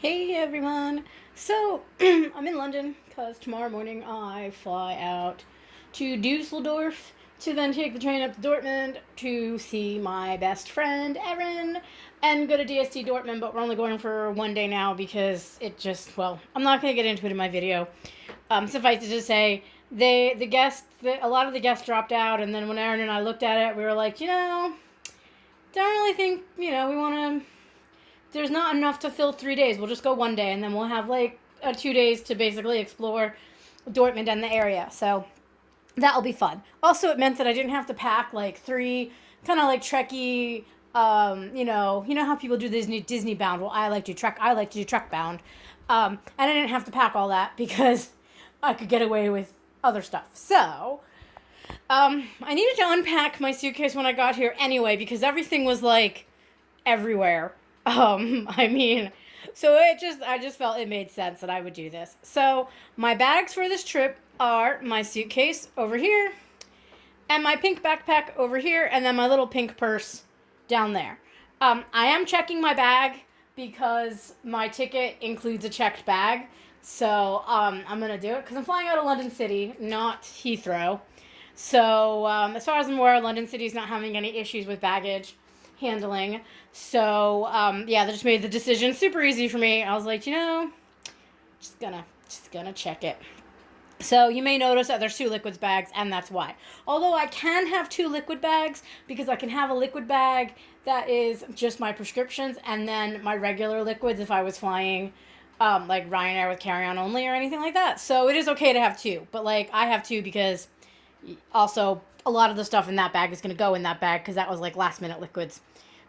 Hey everyone! So, I'm in London because tomorrow morning I fly out to Dusseldorf to then take the train up to Dortmund to see my best friend Erin and go to DST Dortmund, but we're only going for one day now because I'm not going to get into it in my video. Suffice it to say, a lot of the guests dropped out, and then when Erin and I looked at it, we were like, don't really think, we want to there's not enough to fill 3 days. We'll just go one day, and then we'll have like 2 days to basically explore Dortmund and the area. So that'll be fun. Also, it meant that I didn't have to pack like three kind of like trekky. You know how people do Disney bound. Well, I like to trek. I like to do trek bound, and I didn't have to pack all that because I could get away with other stuff. So I needed to unpack my suitcase when I got here anyway because everything was like everywhere. I mean, so I just felt it made sense that I would do this. So my bags for this trip are my suitcase over here, and my pink backpack over here, and then my little pink purse down there. I am checking my bag because my ticket includes a checked bag. So I'm gonna do it because I'm flying out of London City, not Heathrow. So as far as I'm aware, London City is not having any issues with baggage handling. So yeah, they just made the decision super easy for me. I was like, just gonna check it. So you may notice that there's two liquids bags, and that's why. Although I can have two liquid bags because I can have a liquid bag that is just my prescriptions, and then my regular liquids if I was flying like Ryanair with carry-on only or anything like that. So it is okay to have two, but like I have two because also a lot of the stuff in that bag is going to go in that bag because that was like last minute liquids.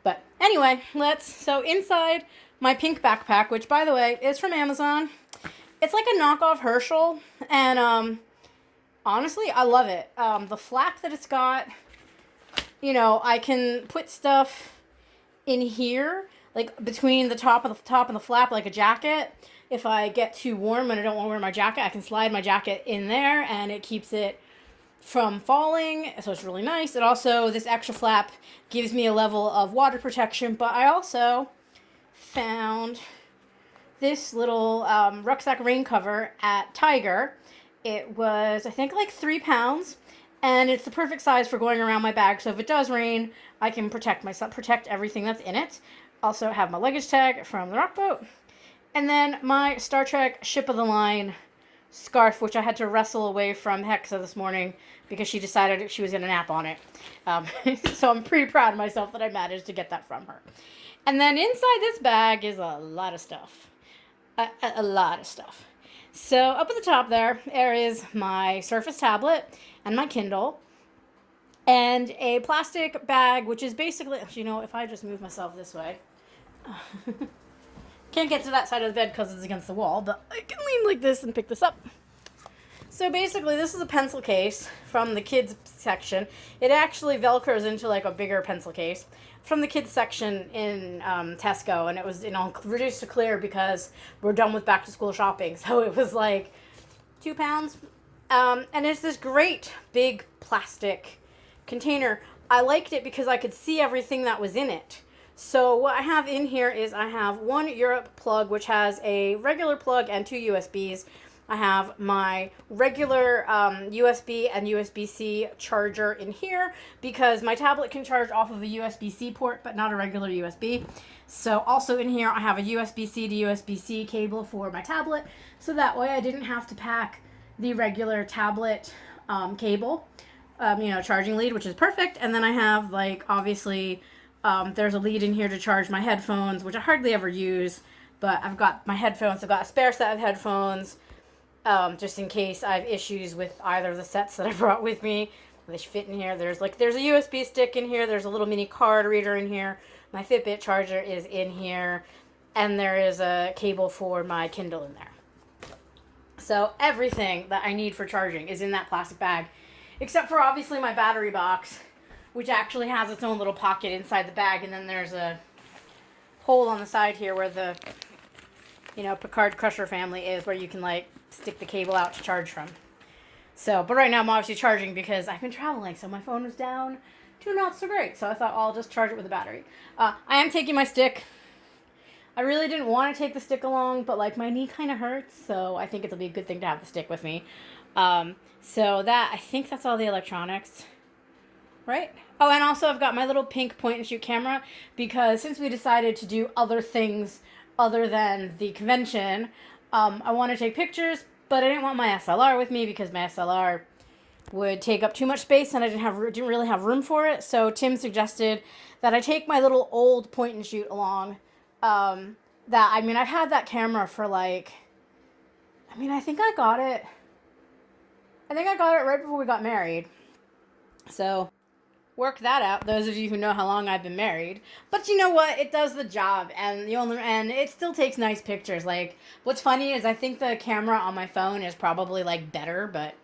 But anyway, so inside my pink backpack, which by the way is from Amazon, it's like a knockoff Herschel, and honestly, I love it. The flap that it's got, I can put stuff in here, like between the top and the flap, like a jacket. If I get too warm and I don't want to wear my jacket, I can slide my jacket in there, and it keeps it from falling, so it's really nice. It also, this extra flap gives me a level of water protection, but I also found this little rucksack rain cover at Tiger. It was, I think, like 3 pounds, and it's the perfect size for going around my bag, so if it does rain, I can protect everything that's in it. Also have my luggage tag from the rock boat, and then my Star Trek Ship of the Line scarf, which I had to wrestle away from Hexa this morning because she decided she was going to nap on it. So I'm pretty proud of myself that I managed to get that from her. And then inside this bag is a lot of stuff. A lot of stuff. So up at the top there is my Surface tablet and my Kindle and a plastic bag, which is basically, if I just move myself this way, can't get to that side of the bed because it's against the wall, but I can lean like this and pick this up. So basically, this is a pencil case from the kids section. It actually velcros into like a bigger pencil case from the kids section in Tesco, and it was reduced to clear because we're done with back to school shopping. So it was like 2 pounds, and it's this great big plastic container. I liked it because I could see everything that was in it. So what I have in here is I have one Europe plug, which has a regular plug and two USBs. I have my regular USB and USB-C charger in here because my tablet can charge off of a USB-C port, but not a regular USB. So also in here, I have a USB-C to USB-C cable for my tablet. So that way I didn't have to pack the regular tablet cable, charging lead, which is perfect. And then I have obviously, there's a lead in here to charge my headphones, which I hardly ever use, but I've got my headphones. I've got a spare set of headphones, just in case I have issues with either of the sets that I brought with me. They should fit in here. There's a USB stick in here. There's a little mini card reader in here. My Fitbit charger is in here. And there is a cable for my Kindle in there. So everything that I need for charging is in that plastic bag, except for obviously my battery box, which actually has its own little pocket inside the bag, and then there's a hole on the side here where the, Picard Crusher family is, where you can, stick the cable out to charge from. So, but right now I'm obviously charging because I've been traveling, so my phone was down to not so great, so I thought I'll just charge it with a battery. I am taking my stick. I really didn't want to take the stick along, but like my knee kind of hurts, so I think it'll be a good thing to have the stick with me. So that, I think that's all the electronics, right? Oh, and also I've got my little pink point and shoot camera because since we decided to do other things other than the convention, I want to take pictures, but I didn't want my SLR with me because my SLR would take up too much space and I didn't really have room for it. So Tim suggested that I take my little old point and shoot along. I've had that camera for like, I think I got it. I think I got it right before we got married. So work that out, those of you who know how long I've been married. But you know what? It does the job, and it still takes nice pictures. Like, what's funny is I think the camera on my phone is probably like better, but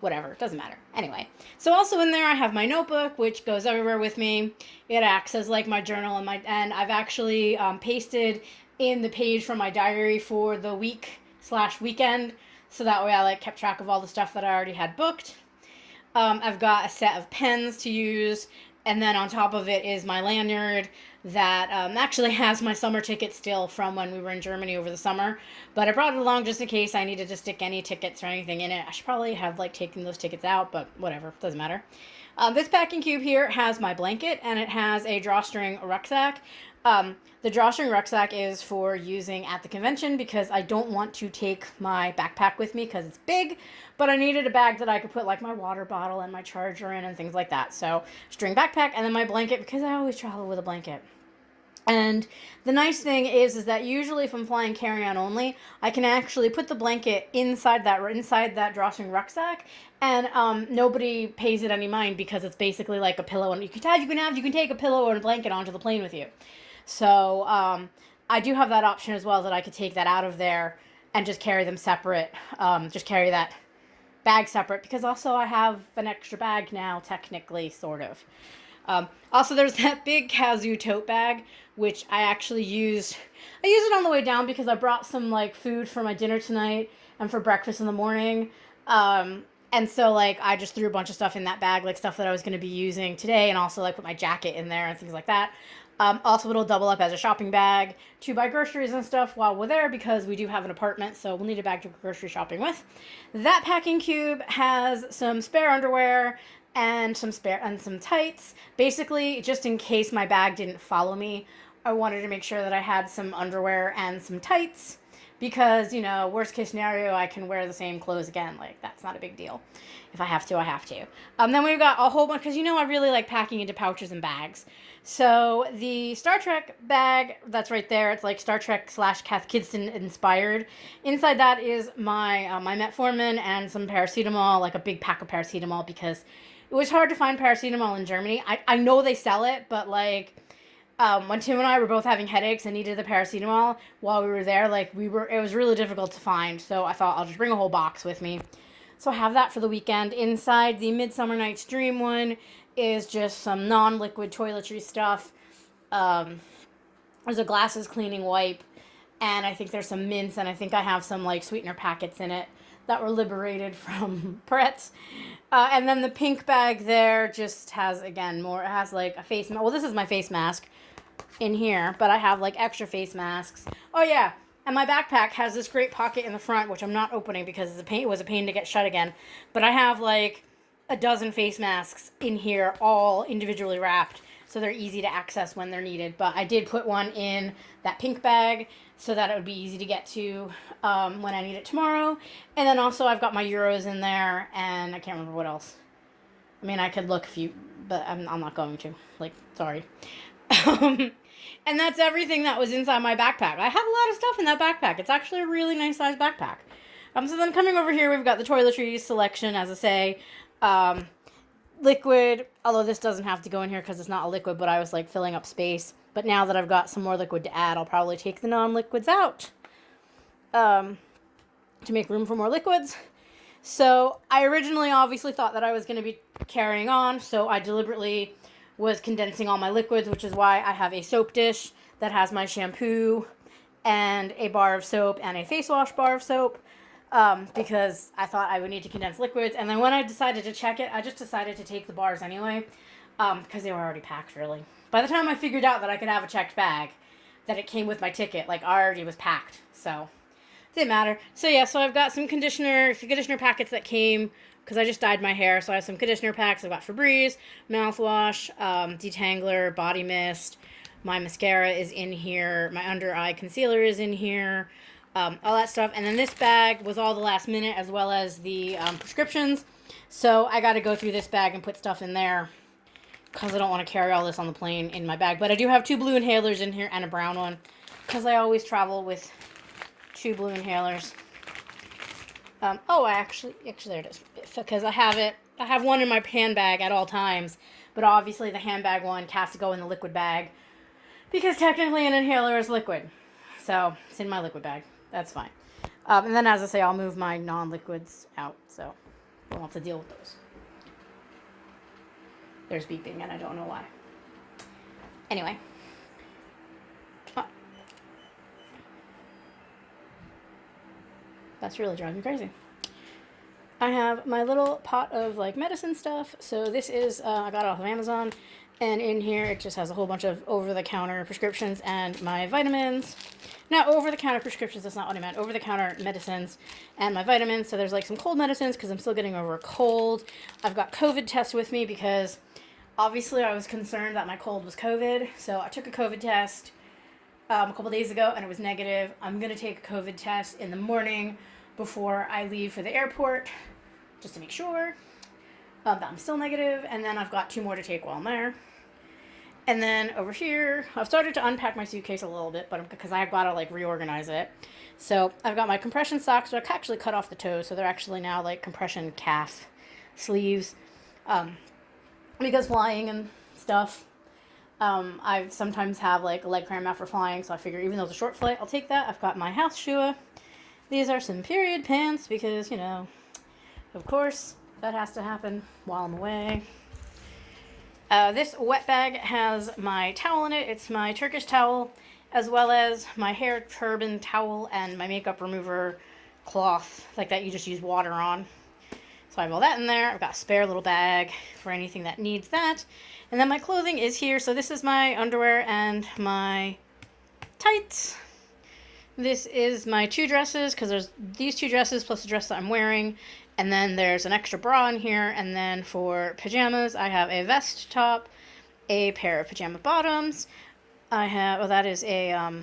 whatever, it doesn't matter. Anyway, so also in there I have my notebook, which goes everywhere with me. It acts as like my journal and I've actually pasted in the page from my diary for the week/weekend, so that way I like kept track of all the stuff that I already had booked. I've got a set of pens to use, and then on top of it is my lanyard that actually has my summer ticket still from when we were in Germany over the summer. But I brought it along just in case I needed to stick any tickets or anything in it. I should probably have like taken those tickets out, but whatever, doesn't matter. This packing cube here has my blanket, and it has a drawstring rucksack. The drawstring rucksack is for using at the convention because I don't want to take my backpack with me because it's big, but I needed a bag that I could put like my water bottle and my charger in and things like that. So string backpack, and then my blanket because I always travel with a blanket. And the nice thing is that usually if I'm flying carry-on only, I can actually put the blanket inside that drawstring rucksack, and nobody pays it any mind because it's basically like a pillow, and you can take a pillow or a blanket onto the plane with you. So I do have that option as well, that I could take that out of there and just carry them separate. Just carry that bag separate, because also I have an extra bag now, technically, sort of. Also, there's that big Kazoo tote bag, which I actually used. I used it on the way down because I brought some like food for my dinner tonight and for breakfast in the morning. And so like I just threw a bunch of stuff in that bag, like stuff that I was going to be using today, and also like put my jacket in there and things like that. Also, it'll double up as a shopping bag to buy groceries and stuff while we're there, because we do have an apartment, so we'll need a bag to go grocery shopping with. That packing cube has some spare underwear and some tights. Basically, just in case my bag didn't follow me, I wanted to make sure that I had some underwear and some tights, because, worst case scenario, I can wear the same clothes again. Like, that's not a big deal. If I have to, I have to. Then we've got a whole bunch, because I really like packing into pouches and bags. So the Star Trek bag, that's right there. It's like Star Trek / Kath Kidston inspired. Inside that is my my metformin and some paracetamol, like a big pack of paracetamol, because it was hard to find paracetamol in Germany. I know they sell it, but like when Tim and I were both having headaches and needed the paracetamol while we were there, it was really difficult to find. So I thought I'll just bring a whole box with me. So I have that for the weekend. Inside the Midsummer Night's Dream one is just some non-liquid toiletry stuff. There's a glasses cleaning wipe, and I think there's some mints, and I think I have some like sweetener packets in it that were liberated from Pretz. And then the pink bag there just has, again, more. It has like a face mask. Well, this is my face mask in here, but I have like extra face masks. Oh yeah, and my backpack has this great pocket in the front, which I'm not opening because it was a pain to get shut again. But I have like a dozen face masks in here, all individually wrapped, so they're easy to access when they're needed. But I did put one in that pink bag so that it would be easy to get to when I need it tomorrow. And then also I've got my Euros in there, and I can't remember what else. I could look but I'm not going to. Sorry. And that's everything that was inside my backpack. I had a lot of stuff in that backpack. It's actually a really nice size backpack. So then coming over here, we've got the toiletries selection, as I say. Liquid, although this doesn't have to go in here because it's not a liquid, but I was like filling up space. But now that I've got some more liquid to add, I'll probably take the non-liquids out to make room for more liquids. So I originally obviously thought that I was going to be carrying on, so I deliberately was condensing all my liquids, which is why I have a soap dish that has my shampoo and a bar of soap and a face wash bar of soap, because I thought I would need to condense liquids. And then when I decided to check it, I just decided to take the bars anyway, because they were already packed, really. By the time I figured out that I could have a checked bag, that it came with my ticket. Like, already was packed. So, didn't matter. So, yeah, so I've got some conditioner packets that came because I just dyed my hair. So, I have some conditioner packs. I've got Febreze, mouthwash, detangler, body mist. My mascara is in here. My under eye concealer is in here. All that stuff. And then this bag was all the last minute, as well as the prescriptions. So I got to go through this bag and put stuff in there because I don't want to carry all this on the plane in my bag. But I do have 2 blue inhalers in here and a brown one because I always travel with 2 blue inhalers. Actually, there it is. Because I have it. I have one in my handbag at all times. But obviously the handbag one has to go in the liquid bag because technically an inhaler is liquid. So it's in my liquid bag. That's fine. And then, as I say, I'll move my non-liquids out. So I won't have to deal with those. There's beeping, and I don't know why. Anyway. That's really driving me crazy. I have my little pot of, like, medicine stuff. So this is, I got it off of Amazon. And in here, it just has a whole bunch of over-the-counter prescriptions and my vitamins. Not over-the-counter prescriptions, that's not what I meant. Over-the-counter medicines and my vitamins. So there's, like, some cold medicines because I'm still getting over a cold. I've got COVID tests with me because obviously I was concerned that my cold was COVID. So I took a COVID test a couple days ago and it was negative. I'm going to take a COVID test in the morning before I leave for the airport just to make sure that I'm still negative. And then I've got 2 more to take while I'm there. And then over here, I've started to unpack my suitcase a little bit, but because I've got to, like, reorganize it. So I've got my compression socks, which I actually cut off the toes, so they're actually now, like, compression calf sleeves. Because flying and stuff, I sometimes have, like, a leg cramp after flying, so I figure even though it's a short flight, I'll take that. I've got my house shoe. These are some period pants because, you know, of course, that has to happen while I'm away. This wet bag has my towel in it. It's my Turkish towel, as well as my hair turban towel and my makeup remover cloth, like that you just use water on. So I have all that in there. I've got a spare little bag for anything that needs that. And then my clothing is here. So this is my underwear and my tights. This is my 2 dresses, because there's these 2 dresses plus the dress that I'm wearing. And then there's an extra bra in here. And then for pajamas, I have a vest top, a pair of pajama bottoms. I have, that is a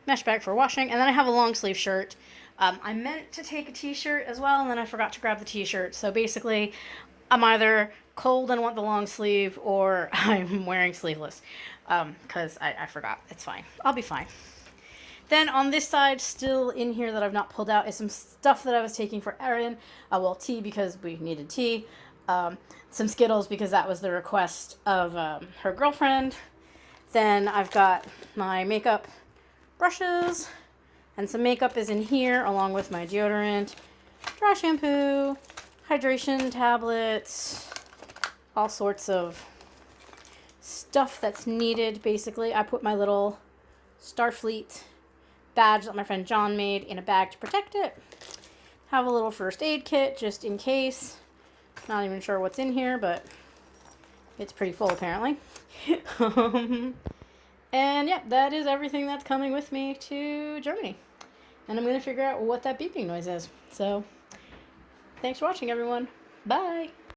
mesh bag for washing. And then I have a long sleeve shirt. I meant to take a t-shirt as well, and then I forgot to grab the t-shirt. So basically, I'm either cold and want the long sleeve, or I'm wearing sleeveless. Because I forgot. It's fine. I'll be fine. Then on this side, still in here that I've not pulled out, is some stuff that I was taking for Erin. Well, tea because we needed tea. Some Skittles because that was the request of her girlfriend. Then I've got my makeup brushes. And some makeup is in here along with my deodorant, dry shampoo, hydration tablets, all sorts of stuff that's needed, basically. I put my little Starfleet badge that my friend John made in a bag to protect it. Have a little first aid kit just in case. Not even sure what's in here, but it's pretty full apparently. And yeah, that is everything that's coming with me to Germany. And I'm going to figure out what that beeping noise is. So, thanks for watching, everyone. Bye.